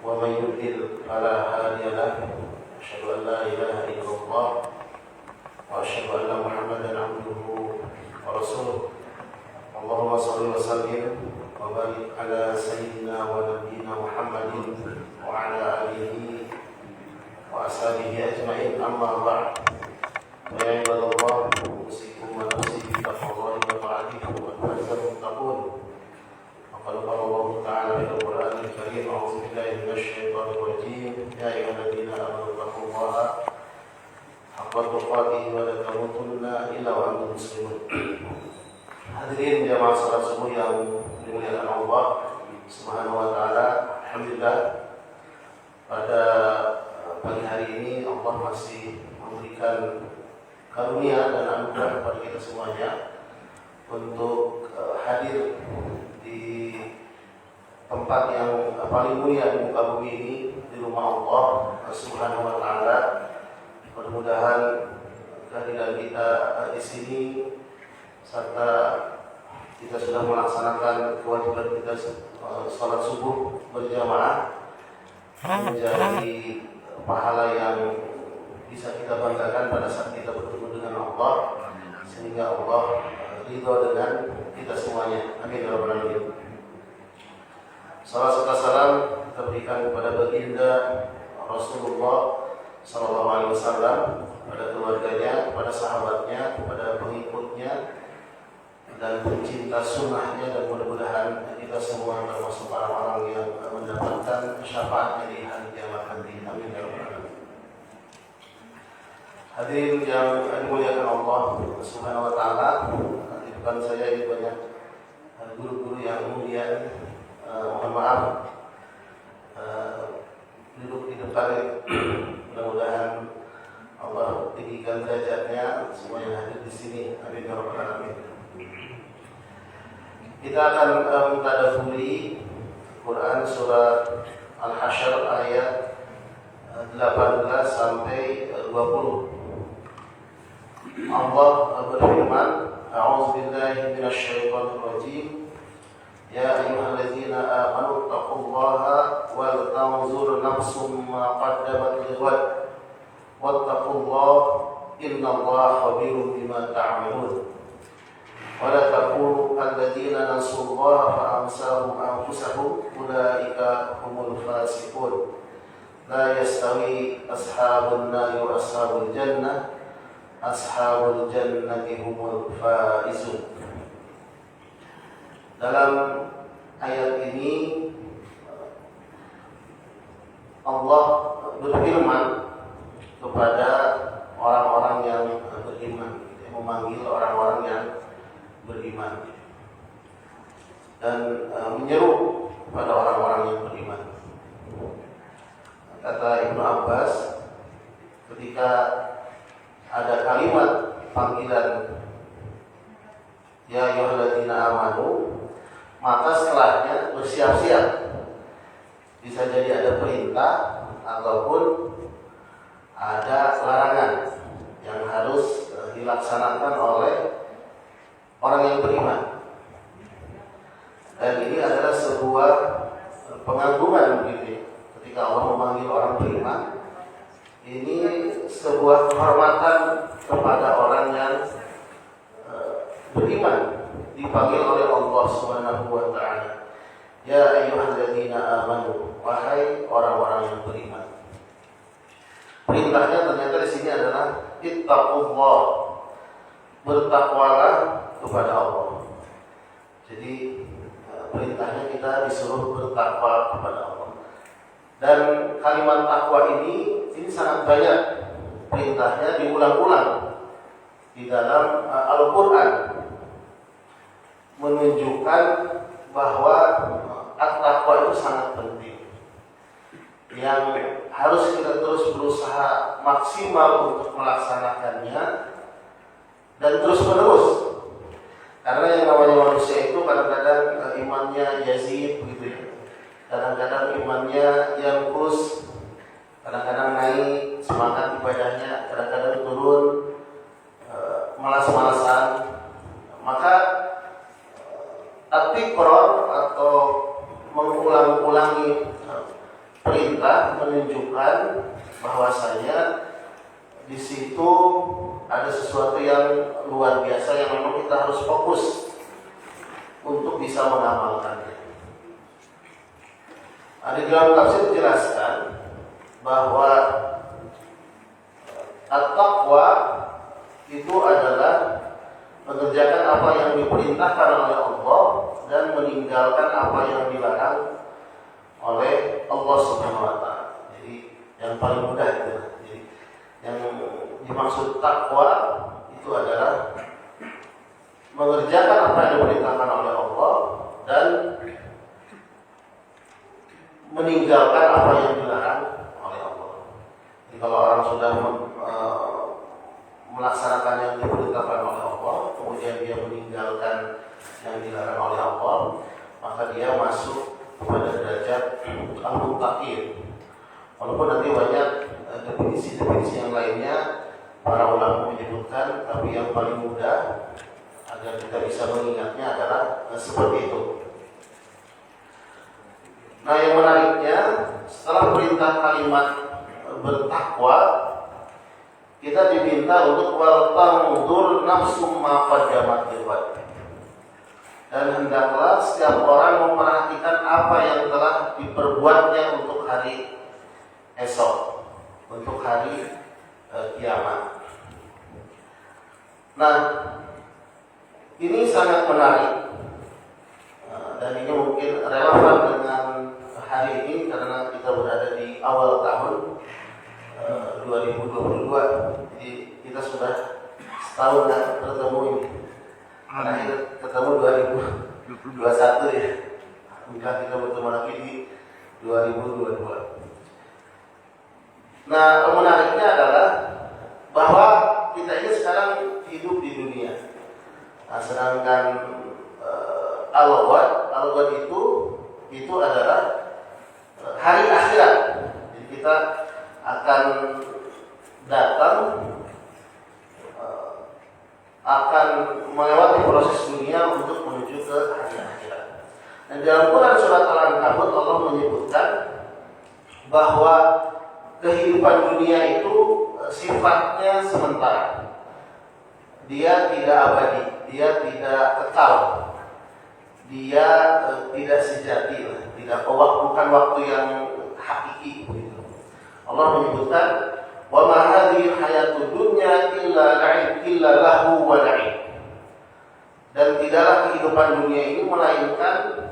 ومن يضلل فلا هادي له أشهد أن لا إله إلا الله وأشهد أن محمدا عبده ورسوله اللهم صل وسلم وبارك على سيدنا ونبينا محمد وعلى آله وأصحابه أجمعين أما بعد يا عباد الله أوصيكم ونفسي بتقوى الله وطاعته وفاز المتقون وقد قال الله تعالى في القرآن الكريم أعوذ بالله من الشيطان الرجيم يا أيها الذين آمنوا اتقوا الله حق تقاته ولا تموتن إلا وأنتم مسلمون. Hadirin jamaah salat subuh yang dimuliakan Allah Subhanahu wa taala. Alhamdulillah pada pagi hari ini Allah masih memberikan karunia dan anugerah kepada kita semuanya untuk hadir di tempat yang paling mulia di muka bumi ini, di rumah Allah Subhanahu wa taala. Mudah-mudahan kehadiran kita di sini serta kita sudah melaksanakan kewajiban kita salat subuh berjamaah menjadi pahala yang bisa kita banggakan pada saat kita bertemu dengan Allah, sehingga Allah ridho dengan kita semuanya. Amin ya rabbal alamin. Salam serta salam kita berikan kepada baginda Rasulullah sallallahu alaihi wasallam, kepada keluarganya, kepada sahabatnya, kepada pengikutnya dan pencinta sunnahnya, dan mudah-mudahan kita semua termasuk orang-orang yang mendapatkan syafaatnya di hari kiamat nanti. Amin ya rabbal alamin. Hadirin yang dimuliakan Allah Subhanahu wa taala, di depan saya ini banyak guru-guru yang mulia. Mohon maaf duduk di depan. Mudah-mudahan Allah tinggikan derajatnya semua yang hadir di sini. Amin ya rabbal alamin. Kita akan mentadabburi Quran surat Al-Hasyr ayat 18 sampai 20. Allah berfirman, A'udzubillahi minasyaitonir rajim. Ya ayyuhalladzina amanu taqullaha wal tanzur nafsum ma qaddamat lighad wattaqullaha innallaha khabirum bima ta'malun. Wa la takunu alladzina nasullaha fa ansahum anfusahum ulaika humul fasiqun. La yastawi ashabun nari wa ashabul jannah, ashabul jannati humul faizun. Dalam ayat ini Allah berfirman kepada orang-orang yang beriman, memanggil orang-orang yang beriman dan menyeru kepada orang-orang yang beriman. Kata Ibnu Abbas, ketika ada kalimat panggilan ya ayyuhalladzina amanu, maka setelahnya bersiap-siap. Bisa jadi ada perintah ataupun ada larangan yang harus dilaksanakan oleh orang yang beriman. Dan ini adalah sebuah pengagungan begitu. Ketika Allah memanggil orang beriman, ini sebuah kehormatan kepada orang yang beriman, dipanggil oleh Allah Subhanahu wa taala. Ya ayyuhalladzina amanu, wahai orang-orang yang beriman. Perintahnya ternyata di sini adalah ittaqullah, bertakwalah kepada Allah. Jadi perintahnya kita disuruh bertakwa kepada Allah. Dan kalimat takwa ini sangat banyak perintahnya, diulang-ulang di dalam Al-Quran, menunjukkan bahwa at-taqwa itu sangat penting, yang harus kita terus berusaha maksimal untuk melaksanakannya dan terus menerus. Karena yang namanya manusia itu kadang-kadang imannya yazid begitu ya. Kadang-kadang imannya yanqus, kadang-kadang naik semangat ibadahnya, kadang-kadang turun, malas-malasan. Maka at-tikrar atau mengulang-ulangi perintah menunjukkan bahwasanya di situ ada sesuatu yang luar biasa yang memang kita harus fokus untuk bisa mengamalkannya. Di dalam tafsir dijelaskan bahwa at-taqwa itu adalah mengerjakan apa yang diperintahkan oleh Allah dan meninggalkan apa yang dilarang oleh Allah Subhanahu wa taala. Jadi yang paling mudah itu. Jadi yang dimaksud takwa itu adalah mengerjakan apa yang diperintahkan oleh Allah dan meninggalkan apa yang dilarang oleh Allah. Jadi kalau orang sudah melaksanakan yang diperintahkan oleh Allah, kemudian dia meninggalkan yang dilarang oleh Allah, maka dia masuk pada derajat al-muttaqin. Walaupun nanti banyak definisi-definisi yang lainnya para ulama menyebutkan, tapi yang paling mudah agar kita bisa mengingatnya adalah seperti itu. Nah, yang menariknya setelah perintah kalimat bertakwa, kita diminta untuk wal tanzur nafsum ma qaddamat liwat. Dan hendaklah setiap orang memperhatikan apa yang telah diperbuatnya untuk hari esok, untuk hari kiamat. Nah, ini sangat menarik dan ini mungkin relevan dengan hari ini karena kita berada di awal tahun 2022. Jadi kita sudah setahun kan bertemu ini. Terakhir ketemu 2021 ya. Maka kita bertemu lagi di 2022. Nah, menariknya adalah bahwa kita ini sekarang hidup di dunia. Nah, sedangkan al-ghad itu adalah hari akhirat. Jadi kita akan datang, akan melewati proses dunia untuk menuju ke hari akhirat. Dan dalam Quran surat Al-Ankabut Allah menyebutkan bahwa kehidupan dunia itu sifatnya sementara. Dia tidak abadi, dia tidak kekal, dia tidak sejati, bukan waktu yang hakiki. Allah menyebutkan, wa ma hadhihi hayatud dunya illa lahu wa la'ib. Dan tidaklah kehidupan dunia ini melainkan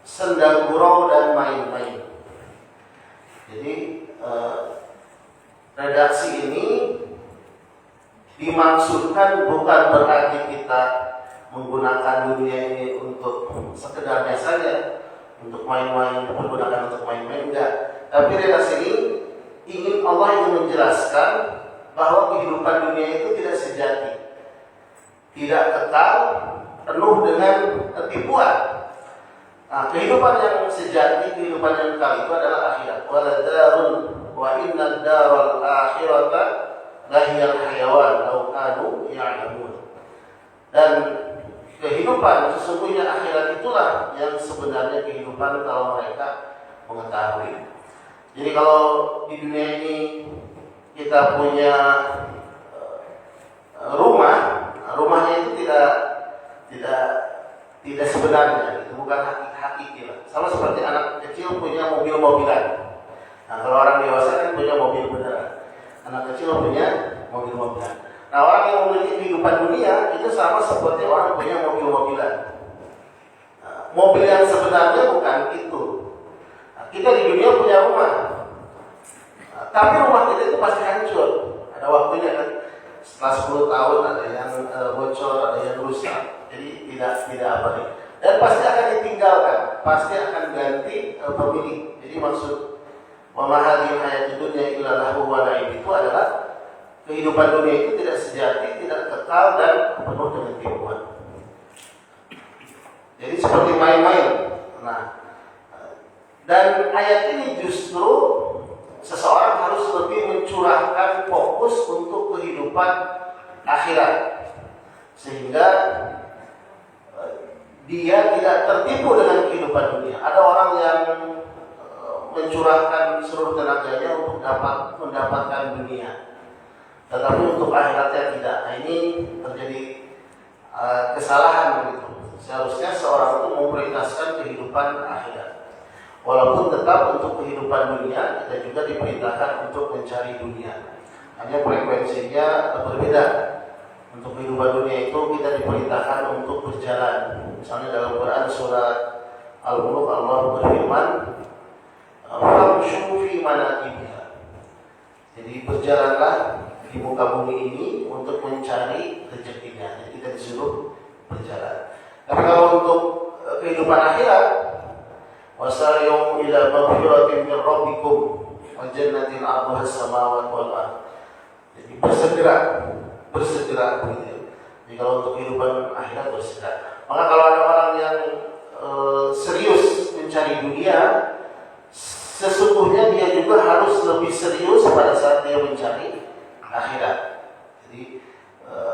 senda gurau dan main-main. Jadi redaksi ini dimaksudkan bukan berarti kita menggunakan dunia ini untuk sekedarnya saja, untuk main-main, menggunakan untuk main-main, enggak. Tapi redaksi ini Allah ingin menjelaskan bahwa kehidupan dunia itu tidak sejati, tidak kekal, penuh dengan tipuan. Nah, kehidupan yang sejati, kehidupan yang kekal itu adalah akhirat. Wa inna daral akhirata lahiyal hayawan law kanu ya'lamun. Dan kehidupan sesungguhnya akhirat itulah yang sebenarnya kehidupan kalau mereka mengetahui. Jadi kalau di dunia ini kita punya rumahnya itu tidak sebenarnya, itu bukan hakiki lah. Sama seperti anak kecil punya mobil-mobilan. Nah, kalau orang dewasa kan punya mobil beneran, anak kecil punya mobil-mobilan. Nah, orang yang memiliki kehidupan dunia itu sama seperti orang punya mobil-mobilan. Nah, mobil yang sebenarnya bukan itu. Nah, kita di dunia punya rumah, nah, tapi rumah kita itu pasti hancur. Ada waktunya kan. Setelah 10 tahun ada yang bocor, ada yang rusak. Jadi tidak apa nih. Dan pasti akan ditinggalkan, pasti akan ganti pemilik. Jadi maksud wa ma hadhihi hayatud dunya illa lahu wa la'ib itu adalah kehidupan dunia itu tidak sejati, tidak kekal dan penuh dengan tipuan. Jadi seperti main-main. Nah, dan ayat ini justru seseorang harus lebih mencurahkan fokus untuk kehidupan akhirat, sehingga dia tidak tertipu dengan kehidupan dunia. Ada orang yang mencurahkan seluruh tenaganya untuk mendapatkan dunia, tetapi untuk akhiratnya tidak. Nah, ini terjadi kesalahan begitu. Seharusnya seorang itu memprioritaskan kehidupan akhirat. Walaupun tetap untuk kehidupan dunia kita juga diperintahkan untuk mencari dunia. Hanya frekuensinya berbeda. Untuk kehidupan dunia itu kita diperintahkan untuk berjalan. Misalnya dalam Quran surat Al-Mulk Allah berfirman, "Famshu fi manakibiha." Jadi berjalanlah di muka bumi ini untuk mencari rezekinya. Jadi kita disuruh berjalan. Tapi kalau untuk kehidupan akhirat, wasari'u ila maghfiratin min rabbikum wa jannatin 'arduha as-samawati wal ardh. Jadi bersegera begitu. Jadi kalau untuk kehidupan akhirat bersegera. Maka kalau ada orang yang serius mencari dunia, sesungguhnya dia juga harus lebih serius pada saat dia mencari akhirat. Jadi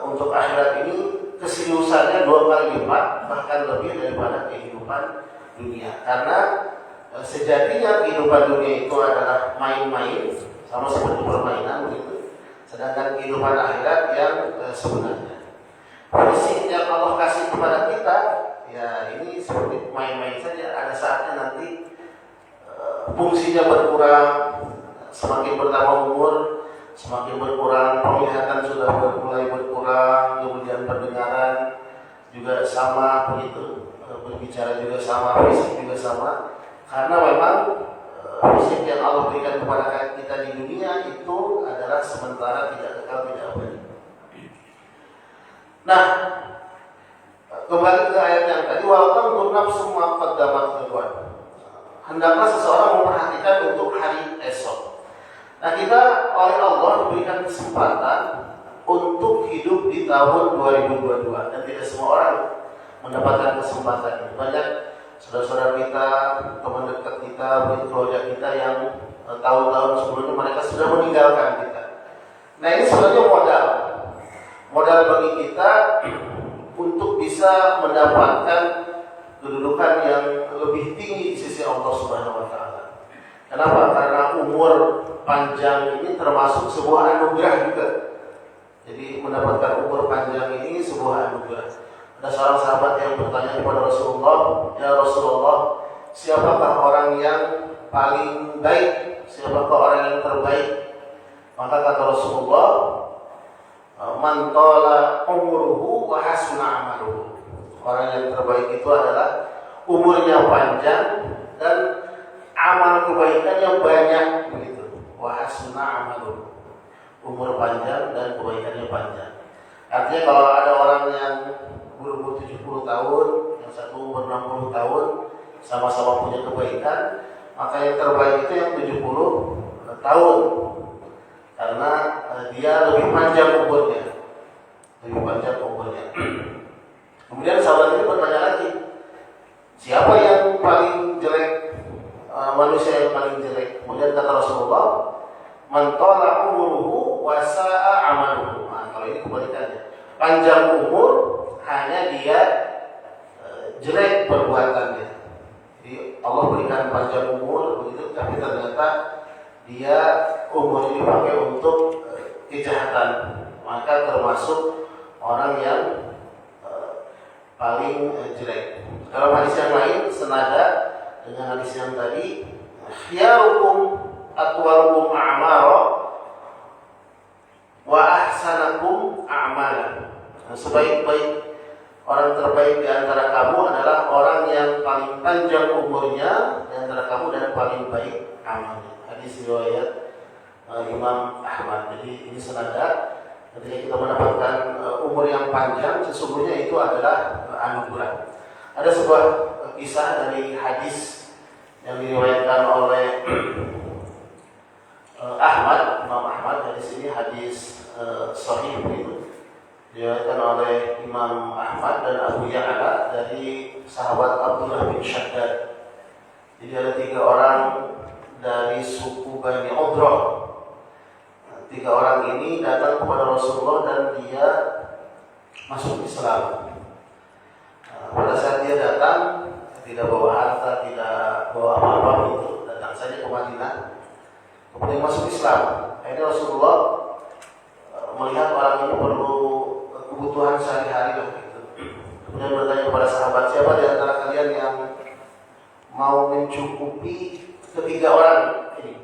untuk akhirat ini keseriusannya 2 kali lipat, bahkan lebih daripada kehidupan dunia. Karena sejatinya kehidupan dunia itu adalah main-main, sama seperti permainan begitu. Sedangkan kehidupan akhirat yang sebenarnya, fungsi yang Allah kasih kepada kita, ya ini seperti main-main saja. Ada saatnya nanti fungsinya berkurang, semakin bertambah umur, semakin berkurang, penglihatan sudah mulai berkurang, kemudian pendengaran juga sama begitu, berbicara juga sama, fisik juga sama. Karena memang fisik yang Allah berikan kepada kita di dunia itu adalah sementara, tidak kekal, tidak abadi. Nah, kembali ke ayat yang tadi, walaupun nafsu ma qaddamat lighad. Hendaklah seseorang memperhatikan untuk hari esok. Nah, kita oleh Allah diberikan kesempatan untuk hidup di tahun 2022 dan tidak semua orang mendapatkan kesempatan ini. Banyak saudara-saudara kita, teman dekat kita, keluarga kita yang tahun-tahun sebelumnya mereka sudah meninggalkan kita. Nah, ini sebenarnya modal bagi kita untuk bisa mendapatkan kedudukan yang lebih tinggi di sisi Allah Subhanahu wa taala. Kenapa? Karena umur panjang ini termasuk sebuah anugerah juga. Jadi mendapatkan umur panjang ini sebuah anugerah. Ada seorang sahabat yang bertanya kepada Rasulullah, "Ya Rasulullah, siapakah orang yang paling baik? Siapakah orang yang terbaik?" Maka kata Rasulullah, "Man tala umruhu wa hasuna amaluhu." Orang yang terbaik itu adalah umurnya panjang dan amal kebaikannya banyak begitu. Wa hasuna amaluhu. Umur panjang dan kebaikannya panjang. Artinya kalau ada orang yang berumur 70 tahun, yang satu umur 60 tahun, sama-sama punya kebaikan, maka yang terbaik itu yang 70 tahun. Karena dia lebih panjang umurnya. Kemudian sahabat ini bertanya lagi, siapa yang paling jelek, manusia yang paling jelek? Kemudian kata Rasulullah, "Man tala umuruhu wa sa'a amaluhu." Nah, kalau ini kebalikannya. Panjang umur hanya dia jelek perbuatannya. Jadi Allah berikan panjang umur begitu, tapi ternyata dia umur ini dipakai untuk kejahatan. Maka termasuk orang yang paling jelek. Dalam hadis yang lain senada dengan hadis yang tadi, "Khiyarukum atwalukum a'mara wa ahsanakum a'malan." Sebaik-baik orang terbaik di antara kamu adalah orang yang paling panjang umurnya di antara kamu dan paling baik amalnya. Hadis riwayat Imam Ahmad. Jadi ini senada. Ketika kita mendapatkan umur yang panjang, sesungguhnya itu adalah anugerah. Ada sebuah kisah dari hadis yang diriwayatkan oleh Imam Ahmad. Hadis ini hadis sahih begitu. Diriwayatkan oleh Imam Ahmad dan Abu Ya'la dari sahabat Abdullah bin Shaddad. Jadi ada 3 orang dari suku Bani Udrah. 3 orang ini datang kepada Rasulullah dan dia masuk Islam. Pada saat dia datang, tidak bawa harta, tidak bawa apa-apa itu, datang saja saja ke Madinah, kemudian masuk Islam. Akhirnya Rasulullah melihat orang ini perlu kebutuhan sehari-hari gitu. Kemudian bertanya kepada sahabat, siapa di antara kalian yang mau mencukupi ketiga orang ini?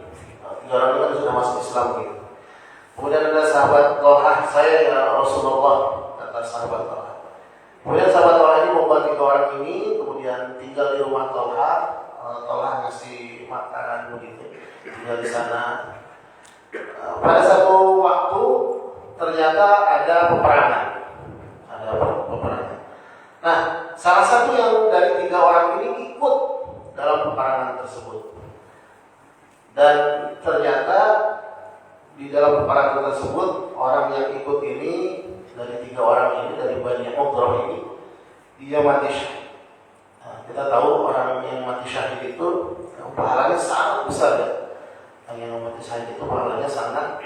Tiga orang ini kan sudah masuk Islam gitu. Kemudian ada sahabat Thalhah, saya ya Rasulullah, kata sahabat Thalhah. Kemudian sahabat Thalhah ini membuat tiga orang ini, kemudian tinggal di rumah Thalhah. Thalhah ngasih makanan begitu, tinggal di sana. Pada satu waktu ternyata ada peperangan. Nah, salah satu yang dari tiga orang ini ikut dalam peperangan tersebut. Dan ternyata di dalam peperangan tersebut orang yang ikut ini dari tiga orang ini, dari Bani Uqrah ini, dia mati syahid. Nah, kita tahu orang yang mati syahid itu pahalanya sangat besar ya. Yang mati syahid itu pahalanya sangat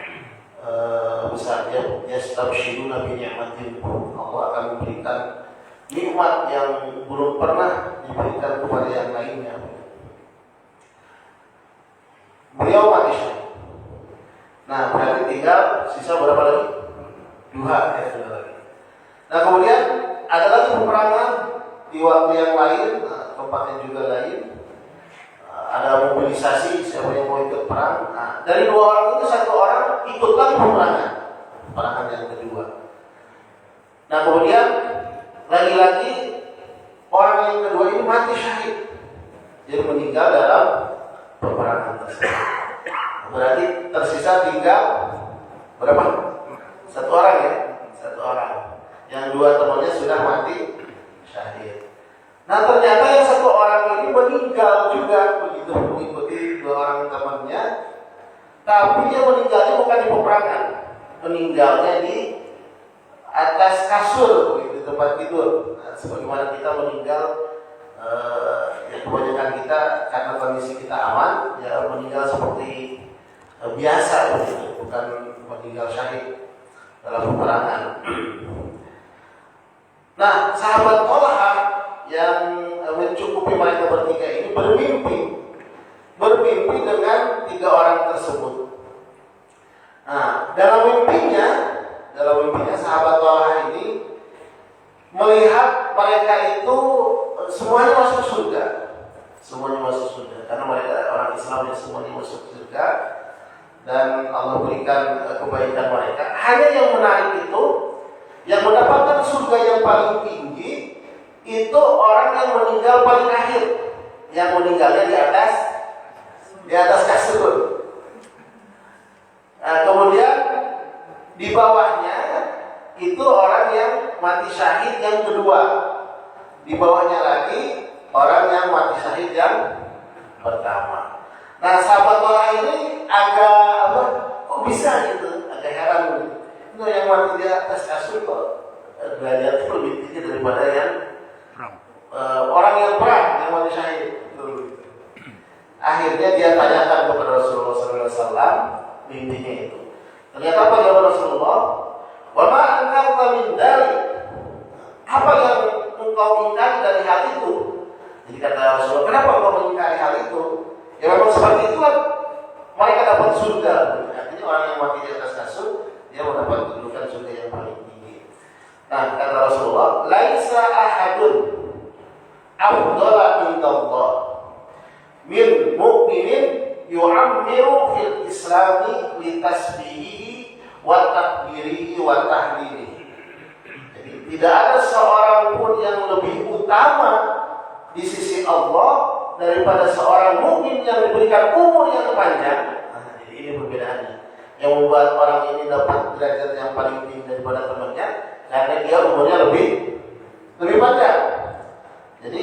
besar ya. Yastabshiruna bi ni'matin, Allah akan memberikan nikmat yang belum pernah diberikan kepada yang lainnya. Beliau mati syahid. Nah, berarti tinggal sisa berapa lagi? Dua lagi. Nah, kemudian ada lagi peperangan di waktu yang lain, tempatnya juga lain. Ada mobilisasi siapa yang mau ikut perang. Nah, dari dua orang itu satu orang ikut lagi peperangan yang kedua. Nah, kemudian lagi-lagi orang yang kedua ini mati syahid, jadi meninggal dalam peperangan tersebut. Berarti tersisa tinggal berapa? Satu orang ya, satu orang. Yang dua temannya sudah mati syahid. Nah, ternyata yang satu orang ini meninggal juga begitu mengikuti dua orang temannya, tapi dia meninggalnya bukan di peperangan, meninggalnya di atas kasur begitu, tempat tidur. Nah, sebagaimana kita meninggal, ya kebanyakan kita karena kondisi kita aman, ya meninggal seperti biasa begitu, bukan meninggal syahid dalam peperangan. Nah, sahabat Thalhah yang mencukupi mereka bertiga ini bermimpi dengan tiga orang tersebut. Nah, dalam mimpinya sahabat Thalhah ini melihat mereka itu semuanya masuk surga. Semuanya masuk surga karena mereka orang Islam yang semuanya masuk surga dan Allah berikan kebaikan mereka. Hanya yang menarik itu yang mendapatkan surga yang paling tinggi itu orang yang meninggal paling akhir, yang meninggalnya di atas kasur. Nah, kemudian di bawahnya itu orang yang mati syahid yang kedua. Di bawahnya lagi orang yang mati syahid yang pertama. Nah, sahabat Thalhah ini agak kok bisa gitu, agak heran gitu. Itu yang mati di atas kasur kok derajatnya lebih tinggi daripada yang orang yang perang yang mati syahid. Akhirnya dia tanyakan kepada Rasulullah SAW mimpinya itu. Ternyata apa jawab Rasulullah? Wa ma ankarta min dari. Apa yang engkau ingkari dari hal itu? Jadi kata Rasulullah, kenapa engkau mengingkari hal itu? Ya memang seperti itu kan mereka dapat surga. Artinya orang yang mati di atas kasur dia mendapat kedudukan surga yang paling tinggi. Nah, kata Rasulullah, laisa ahadun afdala indallah min mu'minin yu'ammiru fil islami litasbihi wa takbirihi wa tahlilihi. Jadi tidak ada seorang pun yang lebih utama di sisi Allah daripada seorang mukmin yang diberikan umur yang panjang. Nah, jadi ini perbedaannya. Yang membuat orang ini dapat derajat yang paling tinggi daripada temannya karena dia umurnya lebih panjang. Jadi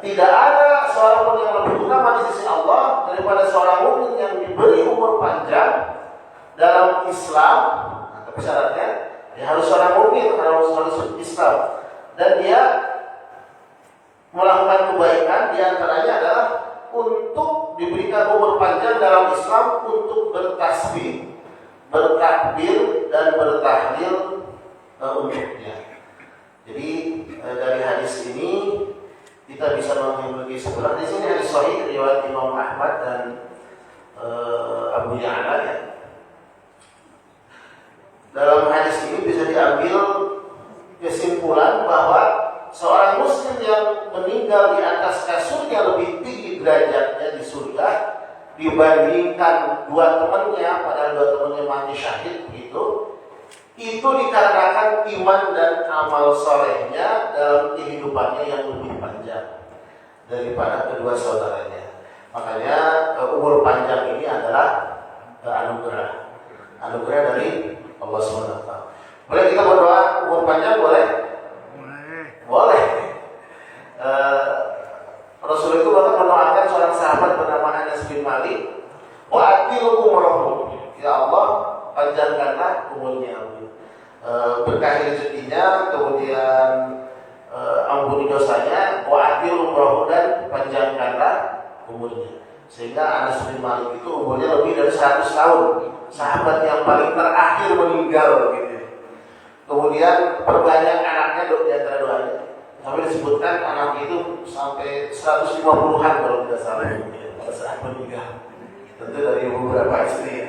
tidak ada seorang pun yang lebih utama di sisi Allah daripada seorang mukmin yang diberi umur panjang dalam Islam. Nah, tapi syaratnya dia harus seorang mukmin, harus Islam, dan dia melakukan kebaikan. Di antaranya adalah untuk diberikan umur panjang dalam Islam untuk bertasbih, bertakbir dan bertahlil untuknya. Jadi dari hadis ini kita bisa memiliki sebulan. Di sini hadis sahih riwayat Imam Ahmad dan Abu Ya'la ya. Dalam hadis ini bisa diambil kesimpulan bahwa seorang muslim yang meninggal di atas kasurnya lebih tinggi derajatnya di surga dibandingkan dua temannya, padahal dua temannya mati syahid begitu. Itu dikarenakan iman dan amal solehnya dalam kehidupannya yang lebih panjang daripada kedua saudaranya. Makanya umur panjang ini adalah anugerah dari Allah SWT. Boleh kita berdoa umur panjang? Boleh? Boleh. Rasul itu bahkan mendoakan seorang sahabat bernama Anas bin Malik, wa atil umrohu, ya Allah panjangkanlah umurnya, berkahi rezekinya, kemudian ampuni dosanya, wa atil umrohu, dan panjangkanlah umurnya. Sehingga Anas bin Malik itu umurnya lebih dari 100 tahun, sahabat yang paling terakhir meninggal gitu. Kemudian perbanyak anaknya di antara doanya. Sampai disebutkan anak itu sampai 150-an kalau tidak salah pada saat meninggal. Tentu dari beberapa istri ya.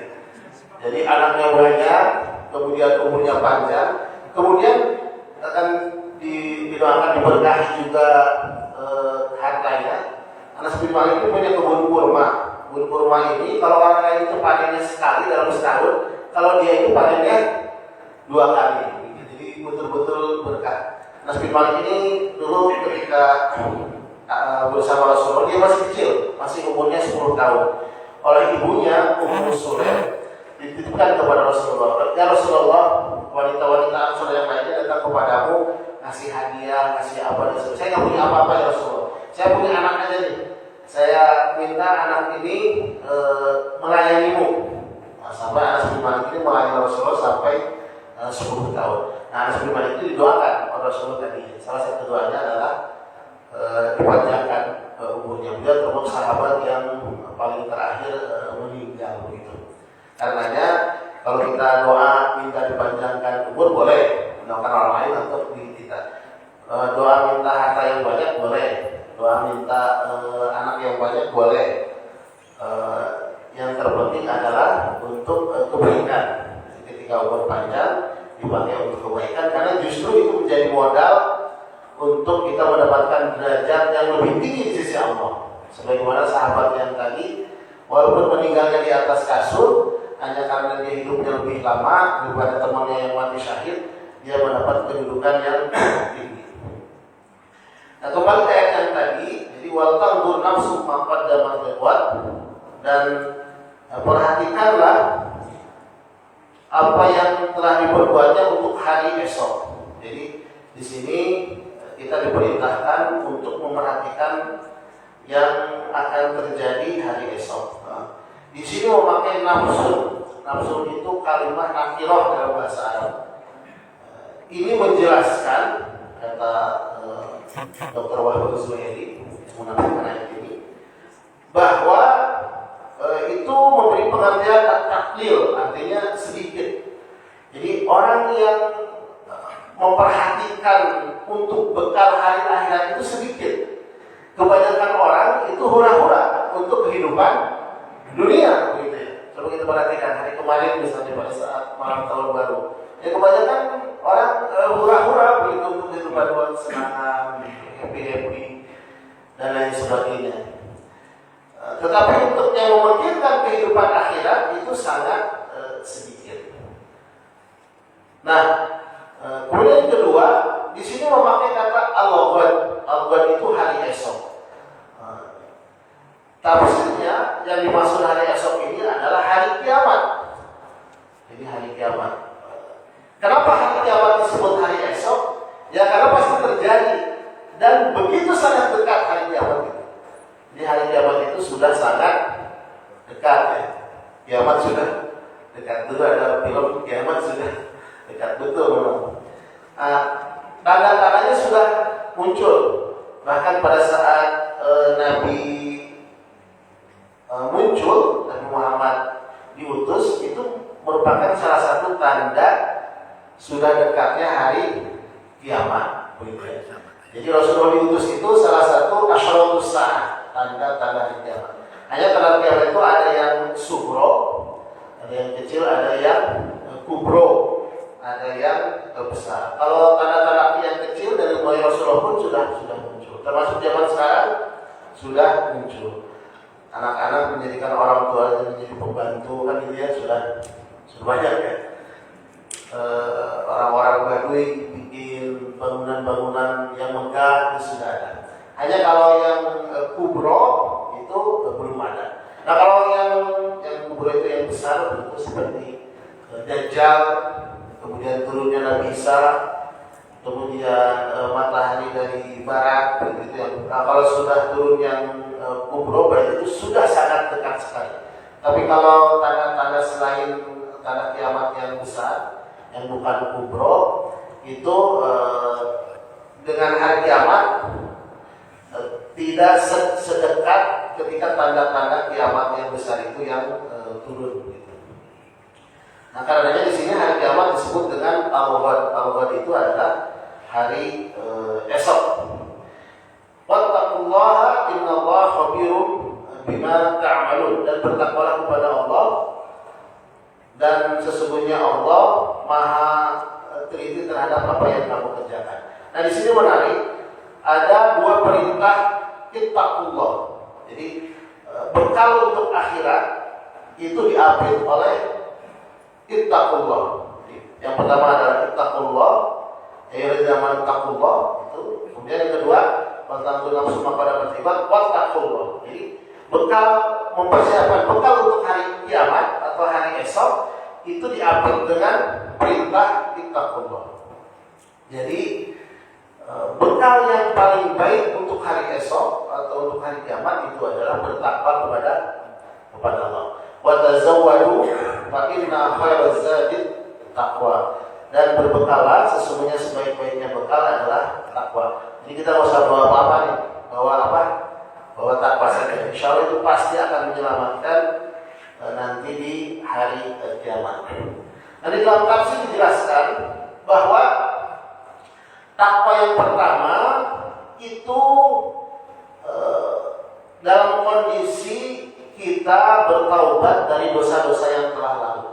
Jadi anaknya banyak, kemudian umurnya panjang, kemudian akan didoakan diberkahi juga hartanya. Anas bin Malik itu punya kebun kurma. Kebun kurma ini kalau orang lain itu panennya sekali dalam setahun, kalau dia itu panennya 2 kali. Jadi betul-betul berkah. Anas bin Malik ini dulu ketika bersama Rasulullah dia masih kecil, masih umurnya 10 tahun. Oleh ibunya Ummu Sulaim dititipkan kepada Rasulullah. Ya Rasulullah, wanita-wanita Ansor yang lainnya datang kepadamu ngasih hadiah, ngasih apa dan sebagainya. Saya nggak punya apa-apa ya Rasulullah. Saya punya anak aja nih. Saya minta anak ini melayanimu. Nah, sampai Anas bin Malik ini melayani Rasulullah sampai 10 tahun. Nah, Anas bin Malik itu didoakan oleh Rasulullah tadi. Salah satu doanya adalah dipanjangkan umurnya. Beliau termasuk sahabat yang paling terakhir meninggal begitu. Karenanya kalau kita doa minta dipanjangkan umur boleh, mendoakan orang lain atau diri kita. Doa minta harta yang banyak boleh, doa minta anak yang banyak boleh. Yang terpenting adalah untuk kebaikan. Ketika umur panjang dipakai untuk kebaikan, karena justru itu menjadi modal untuk kita mendapatkan derajat yang lebih tinggi di sisi Allah. Sebagaimana sahabat yang tadi, walaupun meninggalnya di atas kasur, hanya karena dia hidupnya lebih lama daripada temannya yang mati syahid, dia mendapat kedudukan yang tinggi. Nah, kembali ke ayat yang tadi, jadi wal tanzur nafsu ma qaddamat liqad, dan perhatikanlah apa yang telah diperbuatnya untuk hari esok. Jadi di sini kita diperintahkan untuk memperhatikan yang akan terjadi hari esok. Nah, di sini memakai nafsu. Nafsu itu kalimat nakirah dalam bahasa Arab. Ini menjelaskan, kata Dr. Wahbah Zuhairi menafsirkan ayat ini, bahwa itu memberi pengertian taklil, artinya sedikit. Jadi orang yang memperhatikan untuk bekal hari akhirat itu sedikit. Kebanyakan orang itu hura-hura untuk kehidupan dunia, begitu ya. Coba kita perhatikan hari kemarin misalnya pada saat malam tahun baru. Ya kebanyakan orang hura-hura begitu untuk kehidupan dunia, senang, happy dan lain sebagainya. Tetapi untuk yang memikirkan kehidupan akhirat itu sangat sedikit. Nah, kemudian yang kedua, di sini memakai kata al-ghad. Al-ghad itu hari esok. Tafsirnya yang dimaksud hari esok ini adalah hari kiamat. Jadi hari kiamat. Kenapa hari kiamat disebut hari esok? Ya karena pasti terjadi dan begitu sangat dekat hari kiamat itu. Di hari kiamat itu sudah sangat dekat ya. Kiamat sudah dekat. Dulu ada film kiamat sudah dekat, betul memang. Tanda-tandanya sudah muncul. Bahkan pada saat Nabi muncul, Nabi Muhammad diutus, itu merupakan salah satu tanda sudah dekatnya hari kiamat. Jadi Rasulullah diutus itu salah satu asyaratus sa'ah, tanda-tanda hari kiamat. Hanya tanda kiamat itu ada yang sugro, ada yang kecil, ada yang kubro, ada yang besar. Kalau tanda-tanda yang kecil dari mulai Rasulullah pun sudah muncul. Termasuk zaman sekarang sudah muncul. Anak-anak menjadikan orang tua menjadi pembantu kan gitu ya, sudah banyak ya. Orang-orang Baduy bikin bangunan-bangunan yang megah itu sudah ada. Hanya kalau yang kubro itu belum ada. Nah kalau yang kubro itu yang besar itu seperti Dajjal, kemudian turunnya Nabi Isa, kemudian matahari dari barat begitu yang. Nah, kalau sudah turun yang kubro berarti itu sudah sangat dekat sekali. Tapi kalau tanda-tanda selain tanda kiamat yang besar, yang bukan kubro, itu dengan hari kiamat tidak sedekat ketika tanda-tanda kiamat yang besar itu yang turun. Gitu. Nah, karenanya di sini hari kiamat disebut dengan al-ghad. Al-ghad itu adalah hari esok. Wattaqullaha innallaha khabirum bima ta'malun, dan bertakwalah kepada Allah, dan sesungguhnya Allah Maha teliti terhadap apa yang kamu kerjakan. Nah, di sini menarik, ada dua perintah ittaqullah. Jadi bekal untuk akhirat itu diambil oleh ittaqullah. Yang pertama adalah ittaqullah, yaitu zaman taqullah itu. Kemudian yang kedua, tentang nafsu pada bertibat, wattaqullah. Jadi bekal, mempersiapkan bekal untuk hari kiamat atau hari esok itu diambil dengan perintah ittaqullah. Jadi bekal yang paling baik untuk hari esok atau untuk hari kiamat itu adalah bertakwa kepada Allah. Wa tazawwadu fa inna khairaz zadi taqwa. Dan berbekalah, sesungguhnya sebaik-baiknya bekal adalah takwa. Jadi kita nggak usah bawa apa-apa nih, bawa takwa saja. Insya Allah itu pasti akan menyelamatkan nanti di hari kiamat. Nanti dalam tafsir dijelaskan bahwa takwa yang pertama itu dalam kondisi kita bertaubat dari dosa-dosa yang telah lalu,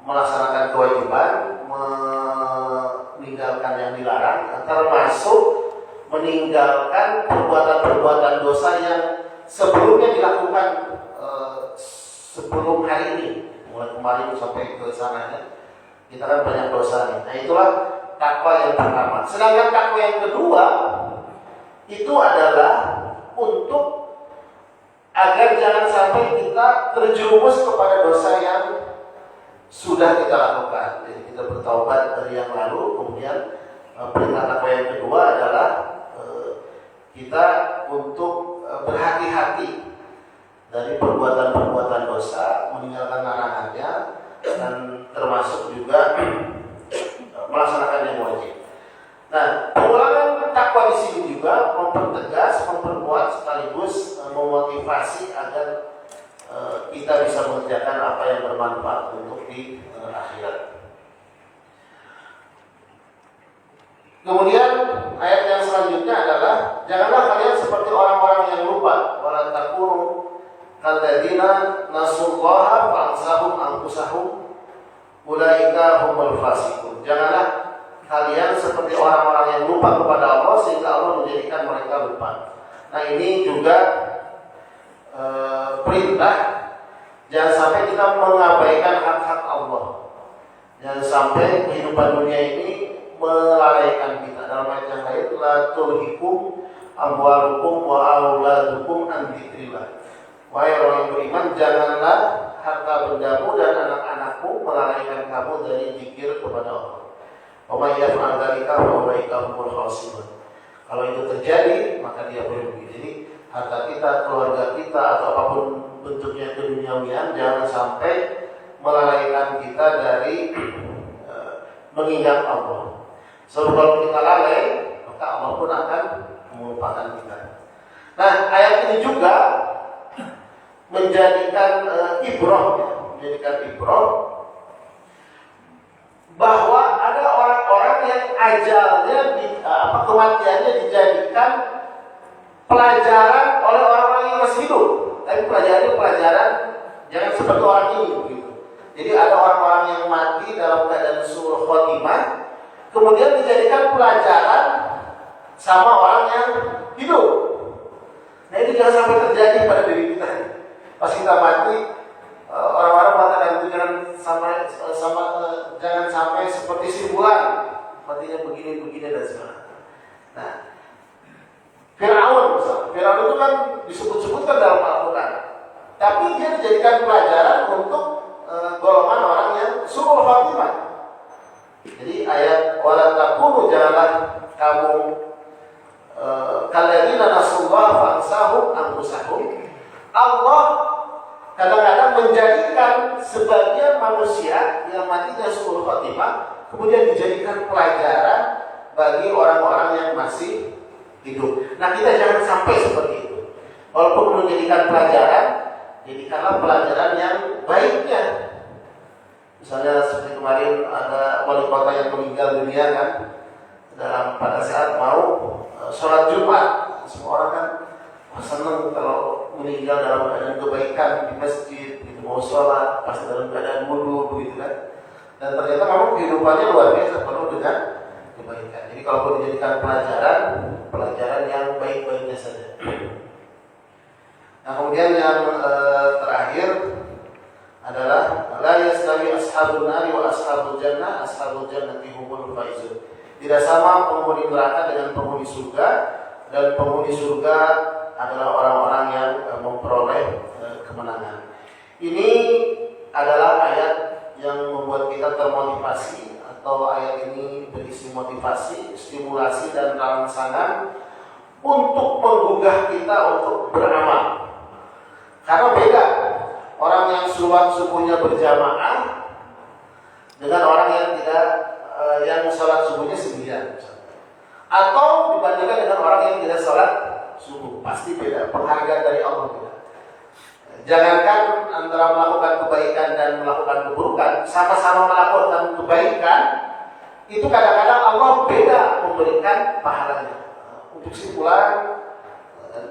melaksanakan kewajiban, meninggalkan yang dilarang, termasuk meninggalkan perbuatan-perbuatan dosa yang sebelumnya dilakukan sebelum hari ini, mulai kemarin sampai ke sana, kita kan banyak dosa nih. Nah itulah takwa yang pertama. Sedangkan takwa yang kedua itu adalah untuk agar jangan sampai kita terjerumus kepada dosa yang sudah kita lakukan. Jadi kita bertaubat dari yang lalu. Kemudian perintah takwa yang kedua adalah kita untuk berhati-hati dari perbuatan-perbuatan dosa, meninggalkan larangannya, dan termasuk juga melaksanakan yang wajib. Nah, pengulangan takwa di sini juga mempertegas, memperkuat sekaligus memotivasi agar kita bisa mengerjakan apa yang bermanfaat untuk di akhirat. Kemudian ayat yang selanjutnya adalah janganlah kalian seperti orang-orang yang lupa, wala takunu kalladzina nasullaha fa'ansahum anfusahum ulaika humul fasiqun. Janganlah kalian seperti orang-orang yang lupa kepada Allah sehingga Allah menjadikan mereka lupa. Nah ini juga perintah, jangan sampai kita mengabaikan hak-hak Allah. Jangan sampai kehidupan dunia ini melalaikan kita. Dalam ayat yang lain, la tulhikum amwalukum wa auladukum an dzikrillah. Wahai orang yang beriman, janganlah harta bendamu dan anak-anakmu melalaikan kamu dari zikir kepada Allah. Wa may yaf'al dzalika fa ulaika humul khasirun. Kalau itu terjadi, maka dia merugi. Jadi harta kita, keluarga kita, atau apapun bentuknya keduniawian, jangan sampai melalaikan kita dari mengingat Allah. Sebab kalau kita lalai, maka Allah pun akan melupakan kita. Nah, ayat ini juga menjadikan ibrah bahwa ada orang-orang yang ajalnya kematiannya dijadikan pelajaran oleh orang-orang yang masih hidup. Tapi pelajarannya pelajaran jangan seperti orang ini begitu. Jadi ada orang-orang yang mati dalam keadaan su'ul khotimah, kemudian dijadikan pelajaran sama orang yang hidup. Nah itu jangan sampai terjadi pada diri kita. Pas kita mati, orang-orang mengatakan itu jangan sampai seperti si bulan, matinya begini dan sebagainya. Nah, Fir'aun itu kan disebut-sebutkan dalam Al-Quran, tapi dia dijadikan pelajaran untuk golongan orang yang su'ul khatimah. Jadi ayat wala takunu, janganlah kamu kalladzina nasullah fansahum anfusahum. Allah kadang-kadang menjadikan sebagian manusia yang matinya su'ul khatimah kemudian dijadikan pelajaran bagi orang-orang yang masih hidup. Nah kita jangan sampai seperti itu. Walaupun menjadikan pelajaran, jadikanlah pelajaran yang baiknya. Misalnya seperti kemarin ada wali kota yang meninggal dunia kan, pada saat mau sholat Jumat, semua orang kan senang kalau meninggal dalam keadaan kebaikan di masjid, gitu, mau sholat pasti dalam keadaan wudu begitu kan. Dan ternyata memang kehidupannya luar biasa penuh dengan kebaikan. Jadi kalau dijadikan pelajaran yang baik-baiknya saja. Nah kemudian yang terakhir adalah la yastawi ashabun nari wa ashabul jannati humul faizun. Tidak sama penghuni neraka dengan penghuni surga, dan penghuni surga adalah orang-orang yang memperoleh kemenangan. Ini adalah ayat yang membuat kita termotivasi, atau ayat ini berisi motivasi, stimulasi dan rangsangan untuk menggugah kita untuk beramal. Karena beda orang yang sholat subuhnya berjamaah dengan orang yang tidak, yang sholat subuhnya sendirian, atau dibandingkan dengan orang yang tidak sholat subuh, pasti beda. Penghargaan dari Allah beda. Jangankan antara melakukan kebaikan dan melakukan keburukan, sama-sama melakukan kebaikan, itu kadang-kadang Allah beda memberikan pahalanya. Untuk si fulan,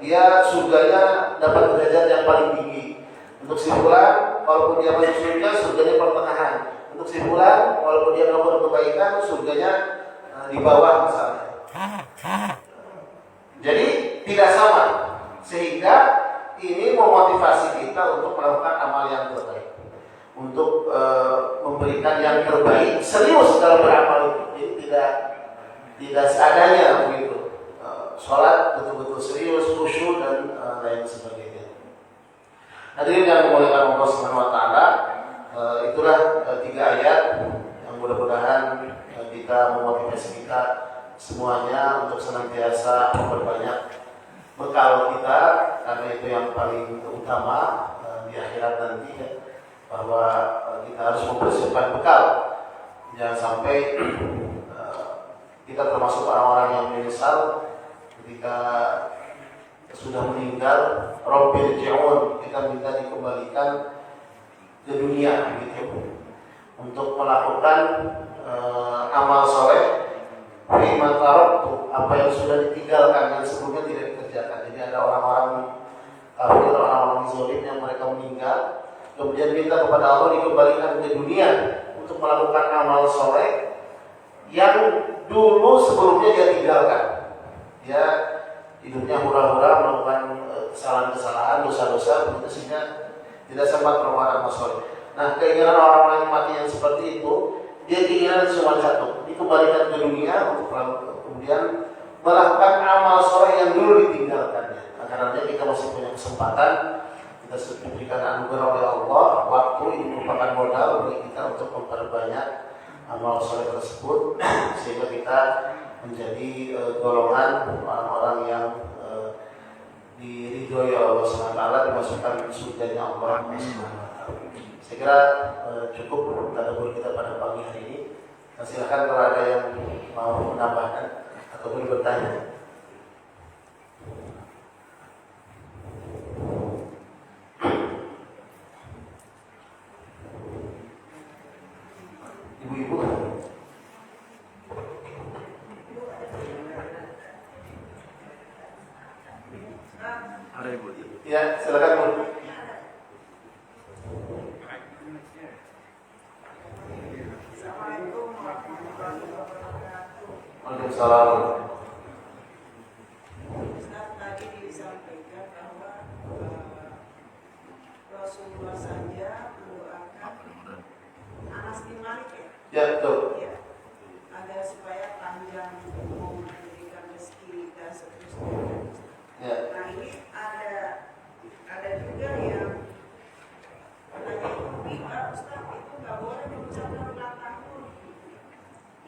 dia surganya dapat derajat yang paling tinggi. Untuk si fulan, walaupun dia masuk surga, surganya pertengahan. Untuk si fulan, walaupun dia melakukan kebaikan, surganya di bawah misalnya. Jadi tidak sama, sehingga ini memotivasi kita untuk melakukan amal yang terbaik, untuk memberikan yang terbaik, serius dalam beramal itu. Jadi tidak seadanya begitu. Sholat betul-betul serius, khusyuk dan lain sebagainya. Hadirin yang dimuliakan Allah Subhanahu wa taala, itulah 3 ayat yang mudah-mudahan kita memotivasi kita semuanya untuk senantiasa memperbanyak bekal kita, karena itu yang paling utama di akhirat nanti ya, bahwa kita harus mempersiapkan bekal. Jangan sampai kita termasuk orang-orang yang menyesal ketika sudah meninggal. Rabbil ji'un, kita minta dikembalikan ke dunia gitu, untuk melakukan amal soleh. Firman tarabtu, apa yang sudah ditinggalkan yang sebelumnya tidak dikerjakan. Jadi ada orang-orang kafir, orang-orang zalim yang mereka meninggal, kemudian minta kepada Allah dikembalikan ke dunia untuk melakukan amal soleh yang dulu sebelumnya dia tinggalkan. Dia hidupnya hura-hura melakukan kesalahan-kesalahan, dosa-dosa, sehingga tidak sempat melakukan amal soleh. Nah, keinginan orang-orang yang mati yang seperti itu, dia keinginan cuma satu, dikembalikan ke dunia untuk kemudian melakukan amal soleh yang dulu ditinggalkannya. Karena kita masih punya kesempatan, kita diberikan anugerah oleh Allah, waktu ini merupakan modal bagi kita untuk memperbanyak amal soleh tersebut, sehingga kita menjadi golongan orang-orang yang diridhoi Allah SWT, dimasukkan surganya Allah SWT. Saya kira cukup tadabbur kita pada pagi hari ini. Nah, silakan kalau ada yang mau menambahkan ataupun bertanya. Ibu-ibu. Ya, silakan Bu. Assalamualaikum warahmatullahi wabarakatuh. Waalaikumsalam. Ustaz, tadi disampaikan bahwa Rasulullah saja mendoakan Anas bin Malik ya? Ya, betul. Iya. Agar supaya panjang umur, diberikan rezeki dan seterusnya. Ya. Nah ini ada juga yang nanya itu, Ustaz itu nggak boleh mengucapkan ulang tahun.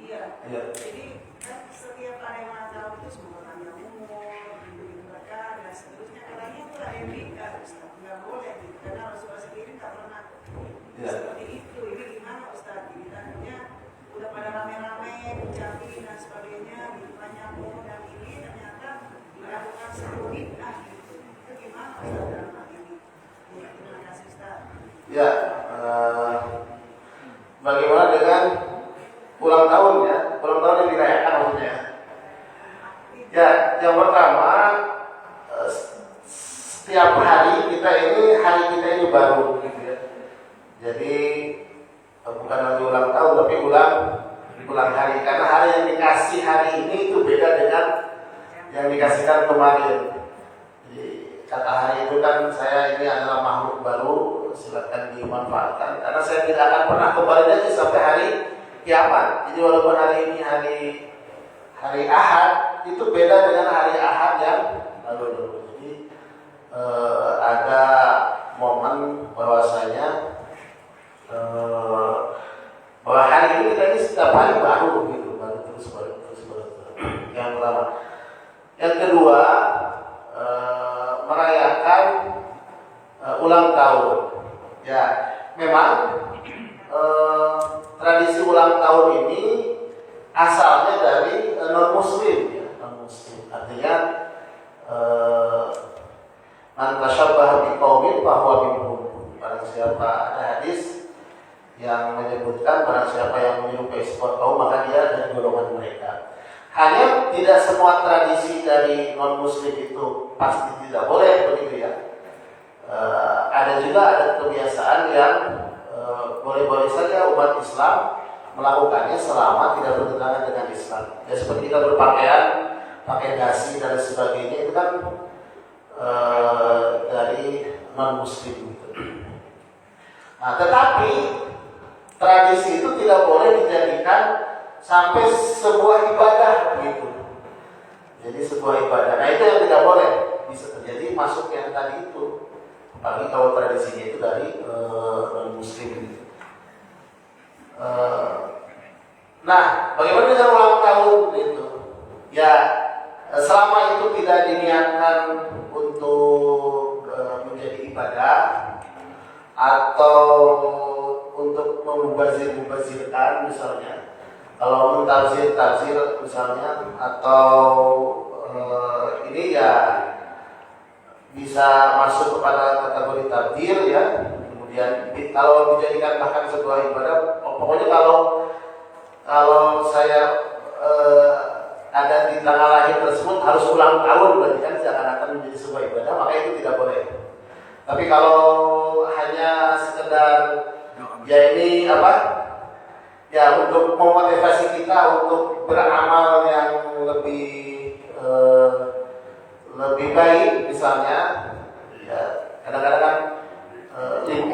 Iya. Ya. Jadi kan setiap ada yang ulang tahun itu semua panjang umur, diberi berkah dan seterusnya. Katanya itu ada yang nikah, Ustaz. Nggak boleh gitu. Karena Rasulullah sendiri nggak pernah seperti itu. Ini gimana Ustaz? Jadi tadinya udah pada rame-rame ucapin dan sebagainya, gitu panjang umur dan ini ternyata melakukan sebuah nikah gitu. Itu gimana Ustaz dalam hal ini? Ya, terima kasih Ustaz. Ya, bagaimana dengan ulang tahun ya? Ulang tahun yang dirayakan maksudnya. Ya, yang pertama setiap hari kita ini baru gitu ya. Jadi bukan lagi ulang tahun tapi ulang hari, karena hari yang dikasih hari ini itu beda dengan yang dikasihkan kemarin. Jadi kata hari itu kan saya ini adalah makhluk baru, silakan dimanfaatkan karena saya tidak akan pernah kembali lagi sampai hari kiamat. Jadi walaupun hari ini hari Ahad itu beda dengan hari Ahad yang lalu. Jadi ada momen bahwasanya bahwa hari ini kita ini setiap hari baru gitu, baru terus. Yang pertama. Yang kedua, merayakan ulang tahun. Ya, memang tradisi ulang tahun ini asalnya dari non muslim ya, non-muslim. Artinya man tashabbaha biqaumin fahuwa minhum. Barang siapa, ada hadis yang menyebutkan barang siapa yang menyerupai sebuah kaum maka dia dari golongan mereka. Hanya tidak semua tradisi dari non muslim itu pasti tidak boleh begitu ya. Ada kebiasaan yang boleh-boleh saja umat Islam melakukannya selama tidak bertentangan dengan Islam. Ya seperti kita berpakaian, pakai dasi dan sebagainya itu kan dari non muslim gitu. Nah, tetapi tradisi itu tidak boleh dijadikan sampai sebuah ibadah gitu. Jadi sebuah ibadah. Nah itu yang tidak boleh. Bisa terjadi masuk yang tadi itu. Apalagi kalau tradisinya itu dari non-muslim gitu. Nah, bagaimana dengan ulang tahun gitu? Ya, selama itu tidak diniatkan untuk menjadi ibadah atau untuk membazir-membazirkan misalnya, kalau mentafsir misalnya, atau ini ya bisa masuk kepada kategori tabdir ya. Kemudian kalau dijadikan bahkan sebuah ibadah, pokoknya kalau saya ada di tanggal lahir tersebut harus ulang tahun, berarti kan seakan-akan menjadi sebuah ibadah, maka itu tidak boleh. Tapi kalau hanya sekedar ya ini ya untuk memotivasi kita untuk beramal yang lebih baik misalnya, ya kadang-kadang kan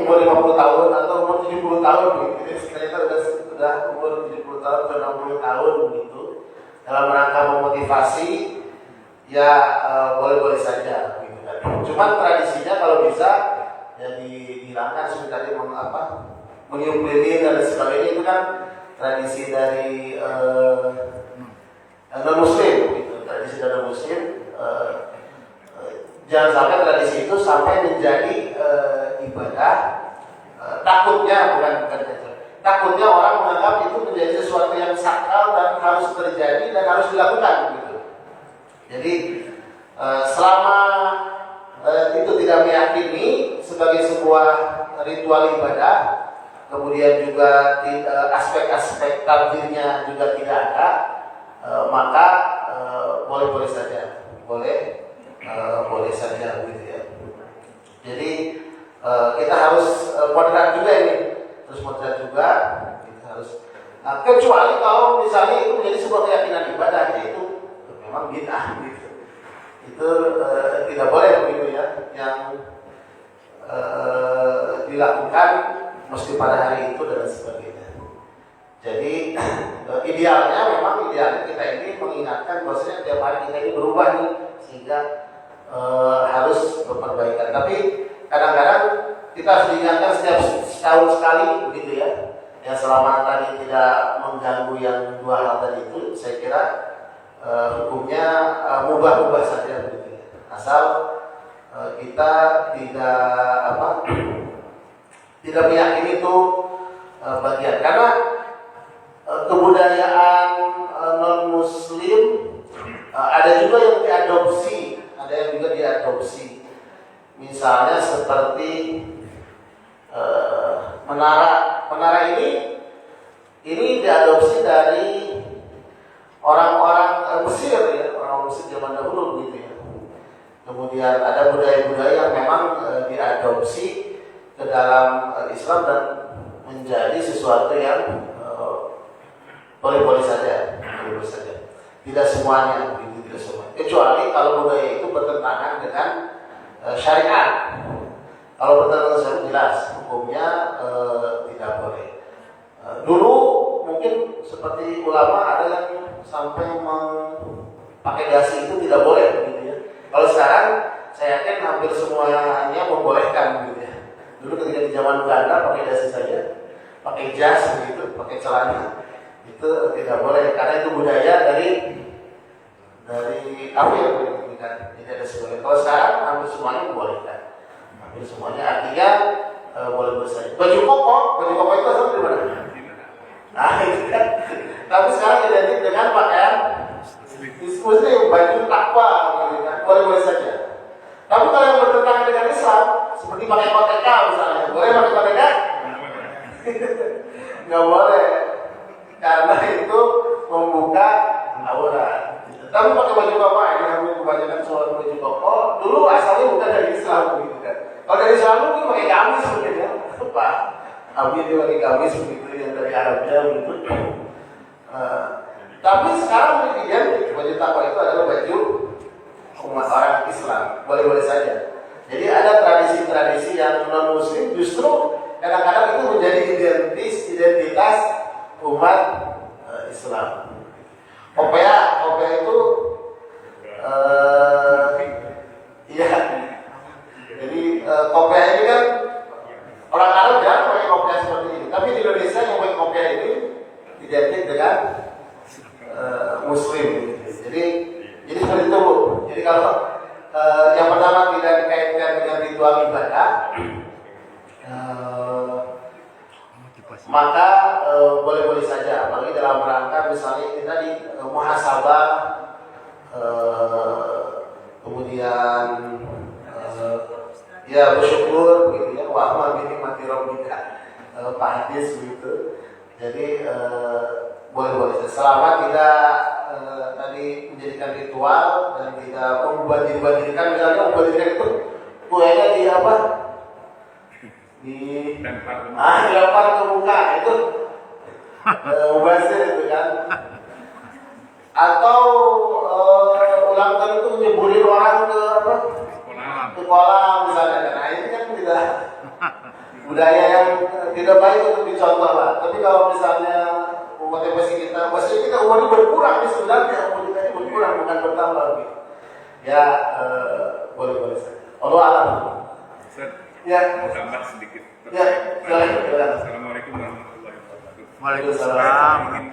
umur 50 tahun atau umur 70 tahun gitu, ternyata sudah umur 70 tahun atau 60 tahun gitu, dalam rangka memotivasi ya boleh-boleh saja gitu kan. Cuman tradisinya kalau bisa ya dihilangkan seperti tadi meniup lilin dan sebagainya, itu kan tradisi dari non-muslim gitu. Tradisi dari non-muslim, jangan sampai tradisi itu sampai menjadi ibadah. Takutnya orang menganggap itu menjadi sesuatu yang sakral dan harus terjadi dan harus dilakukan gitu. Jadi selama itu tidak meyakini sebagai sebuah ritual ibadah, kemudian juga aspek-aspek takdirnya juga tidak ada, maka boleh-boleh saja, boleh saja gitu ya. Jadi kita harus moderat juga ini, terus moderat juga kita harus. Nah, kecuali kalau misalnya itu menjadi sebuah keyakinan ibadah, yaitu memang bid'ah gitu. Itu tidak boleh begitu ya, yang dilakukan mesti pada hari itu dan sebagainya. Jadi idealnya kita ini mengingatkan bahwasanya tiap hari kita ini berubah nih, sehingga harus berperbaikan. Tapi kadang-kadang kita harus diingatkan setiap setahun sekali begitu ya. Yang selama tadi tidak mengganggu yang dua hal tadi itu, saya kira hukumnya mubah-mubah saja begitu ya. Asal kita tidak meyakini itu bagian, karena kebudayaan non muslim ada juga yang diadopsi, misalnya seperti menara ini diadopsi dari orang-orang Mesir ya, orang Mesir zaman dahulu gitu ya. Kemudian ada budaya-budaya yang memang diadopsi ke dalam Islam dan menjadi sesuatu yang boleh-boleh saja. Tidak semuanya, tidak semuanya. Kecuali kalau budaya itu bertentangan dengan syariat. Kalau bertentangan dengan syariat jelas hukumnya tidak boleh. Dulu mungkin seperti ulama ada yang sampai pakai dasi itu tidak boleh begitu ya. Kalau sekarang saya yakin hampir semuanya membolehkan begitu ya. Dulu ketika di zaman Belanda pakai dasi saja, pakai jas begitu, pakai celana itu tidak boleh karena itu budaya dari apa yang boleh tidak ada semuanya. Kalau sekarang hampir semuanya membolehkan, hampir semuanya artinya boleh saja. Baju koko itu asal dari mana? Nah, itu kan. Tapi sekarang identik dengan pakaian muslim, baju takwa, gitu kan, boleh saja. Tapi kalau yang bertentangan dengan Islam, seperti pakai koteka misalnya, boleh pakai koteka? Nggak boleh, karena itu membuka aurat. Tapi pakai baju koko ini hampir kebanyakan soal baju koko. Dulu asalnya bukan dari Islam, gitu kan. Kalau dari Islam mungkin pakai gamis mungkin ya, Pak. Abi dia pakai gamis begitu yang dari Arabnya begitu. Tapi sekarang identik baju takwa itu adalah baju umat orang Islam, boleh-boleh saja. Jadi ada tradisi-tradisi yang non Muslim justru kadang-kadang itu menjadi identitas umat Islam. Kopea itu iya. Jadi kopea ini kan orang Arab jarang pakai kopea seperti ini. Tapi di Indonesia yang pakai kopea ini identik dengan Muslim. Jadi seperti itu Bu. Jadi kalau yang pertama tidak dikaitkan dengan ritual ibadah, maka boleh-boleh saja. Apalagi dalam rangka misalnya ini tadi muhasabah, kemudian ya bersyukur begitu ya, wa amal bi nikmati rabbika, Pak hadis begitu. Jadi boleh-boleh selama tidak tadi menjadikan ritual dan tidak membanding-bandingkan. Misalnya membandingkan itu kuenya di apa? Dilempar ke muka itu mubazir itu kan. Atau ulang tahun itu nyeburin orang ke apa? Ke kolam misalnya. Nah ini kan tidak budaya yang tidak baik untuk dicontoh lah. Tapi kalau misalnya motivasi kita umurnya berkurang nih sebenarnya, umur kita ini berkurang bukan bertambah gitu. Ya boleh saja. Allah alam. Ya. Mau tambah sedikit. Ya. Assalamualaikum warahmatullahi wabarakatuh. Waalaikumsalam. Ingin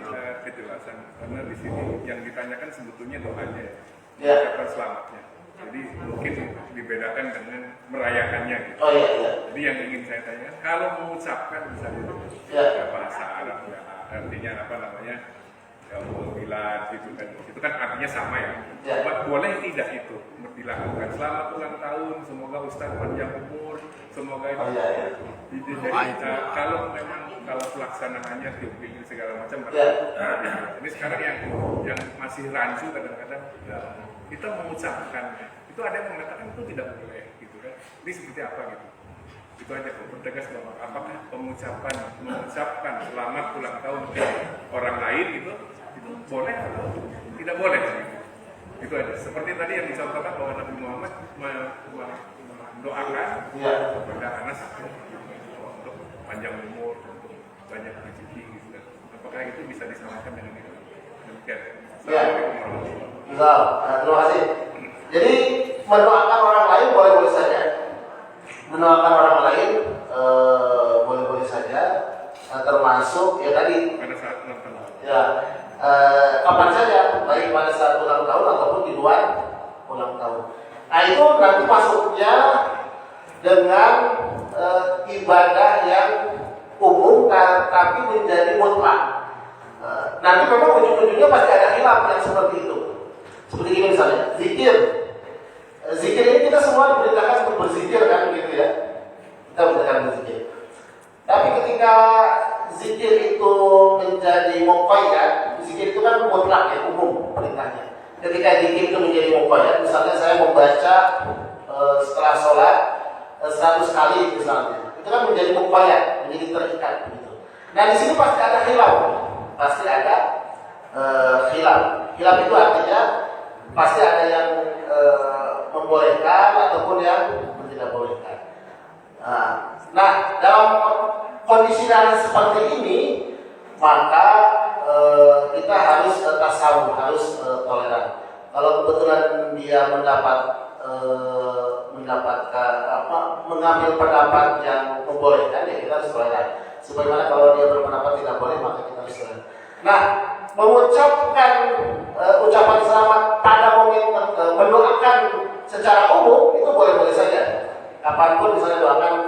kejelasan karena di sini yang ditanyakan sebetulnya doanya Ya. ucapan selamatnya. Jadi mungkin dibedakan dengan merayakannya. Gitu. Oh iya. Jadi yang ingin saya tanyakan, kalau mengucapkan misalnya bahasa Arab ya, artinya apa namanya? Milad gitu kan. Itu kan artinya sama ya. Boleh tidak itu dilakukan? Selamat ulang tahun, semoga Ustaz panjang umur, semoga itu. Jadi kalau pelaksanaannya tiup-tiup segala macam, ini sekarang yang masih rancu kadang-kadang kita mengucapkan itu ada yang mengatakan itu tidak boleh gitu. gitu kan. Ini seperti apa gitu. Itu aja bertegas bahwa apakah mengucapkan selamat ulang tahun ke orang lain itu boleh atau tidak boleh gitu. Itu aja. Seperti tadi yang dicontohkan bahwa Nabi Muhammad mendoakan kepada Anas untuk panjang umur, untuk banyak rezeki gitu kan. Apakah itu bisa disamakan dengan itu? Demikian. Assalamualaikum warahmatullahi wabarakatuh. Terima kasih. Jadi mendoakan orang lain boleh-boleh saja. Mendoakan orang lain boleh-boleh saja, termasuk ya tadi. Pada saat ulang tahun. Ya, kapan saja, baik pada saat ulang tahun ataupun di luar ulang tahun. Nah itu nanti masuknya dengan ibadah yang umum tapi menjadi mutlak. Nanti memang ujung-ujungnya pasti ada khilaf yang seperti itu. Seperti ini misalnya, zikir. Zikir ini kita semua diperintahkan untuk berzikir kan gitu ya. Kita diperintahkan berzikir. Tapi ketika zikir itu menjadi muqayyad, zikir itu kan mutlak ya, umum perintahnya. Ketika zikir itu menjadi muqayyad, misalnya saya membaca setelah sholat 100 kali misalnya, itu kan menjadi muqayyad, menjadi terikat gitu. Nah di sini pasti ada khilaf, pasti ada khilaf. Khilaf itu artinya pasti ada yang membolehkan ataupun yang tidak bolehkan. Nah dalam kondisi yang seperti ini, maka kita harus tasawuf, harus toleran. Kalau kebetulan dia mendapatkan mengambil pendapat yang membolehkan, ya kita harus toleran. Sebagaimana kalau dia berpendapat tidak boleh, maka kita harus toleran. Nah, mengucapkan ucapan selamat pada momen mendoakan secara umum itu boleh-boleh saja. Kapanpun misalnya doakan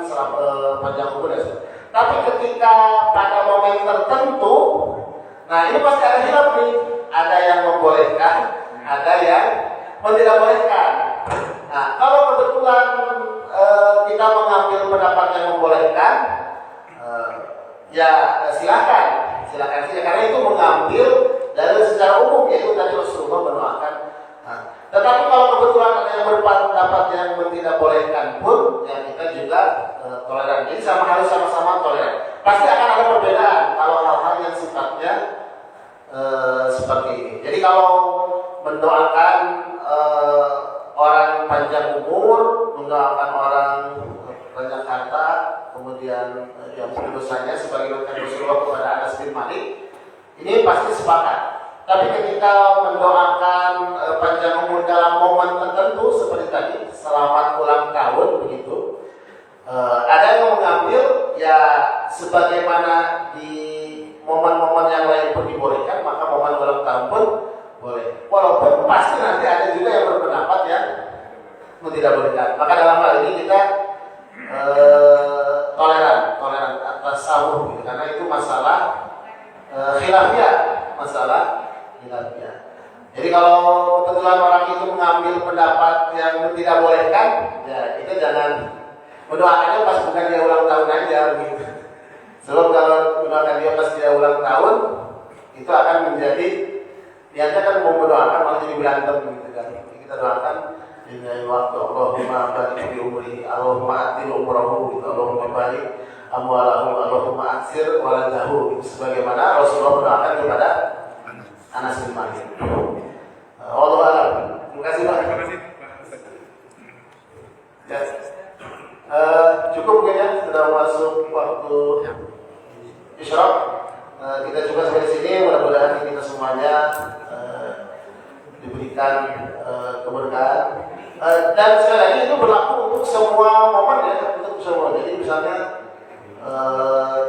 panjang umur dan sebagainya. Tapi ketika pada momen tertentu, nah ini pasti ada khilaf nih. Ada yang membolehkan, ada yang tidak bolehkan. Nah, kalau kebetulan kita mengambil pendapat yang membolehkan, ya silakan saja karena itu mengambil dari secara umum, yaitu tadi Rasulullah mendoakan. Nah, tetapi kalau kebetulan ada yang berpendapat yang tidak bolehkan pun, ya kita juga toleran. Jadi harus sama-sama toleran. Pasti akan ada perbedaan kalau hal-hal yang sifatnya seperti ini. Jadi kalau mendoakan orang panjang umur, mendoakan orang banyak harta, kemudian yang dosanya sebagaimana Rasulullah kepada Anas bin Malik, ini pasti sepakat. Tapi ketika mendoakan panjang umur dalam momen tertentu seperti tadi, selamat ulang tahun begitu, ada yang mengambil ya sebagaimana di momen-momen yang lain pun dibolehkan, maka momen ulang tahun pun boleh. Walaupun pasti nanti ada juga yang berpendapat yang tidak bolehkan. Maka dalam hal ini kita toleran atas sahur gitu, karena itu masalah khilafiyah, masalah khilafiyah. Jadi kalau kebetulan orang itu mengambil pendapat yang tidak bolehkan, ya itu jangan mendoakannya pas bukan dia ulang tahun aja gitu. Sebab kalau mendoakan dia pas dia ulang tahun, itu akan menjadi niatnya kan mau mendoakan malah jadi berantem gitu kan. Jadi kita doakan dengan waktu Allahumma barik fi umri, Allahumma atil umrahu, Allahumma barik amwalahu, Allahumma aksir waladahu, sebagaimana Rasulullah mendoakan kepada Anas bin Malik. Wallahu a'lam. Terima kasih Pak. Terima kasih Pak. Ya. Cukup mungkin ya, sudah masuk waktu isyraq. Kita juga sampai di sini, mudah-mudahan kita semuanya diberikan keberkahan. Dan sekali lagi itu berlaku untuk semua momen ya, untuk semua. Jadi misalnya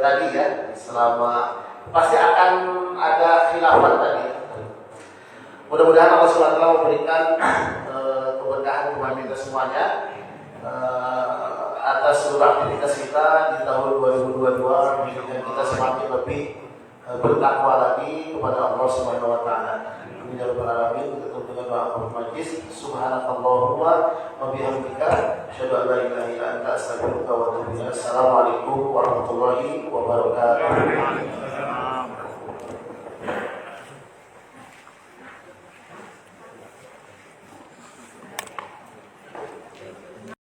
tadi ya, selama pasti akan ada khilafan tadi. Mudah-mudahan Allah SWT memberikan keberkahan kepada kita semuanya atas seluruh aktivitas kita di tahun 2022, menjadikan kita semakin lebih bertakwa lagi kepada Allah Subhanahu wa taala. Amin ya rabbal alamin. Tutup dengan doa majlis. Subhanakallahumma wa bihamdika asyhadu an la ilaha illa anta astaghfiruka wa atubu ilaik. Assalamualaikum warahmatullahi wabarakatuh.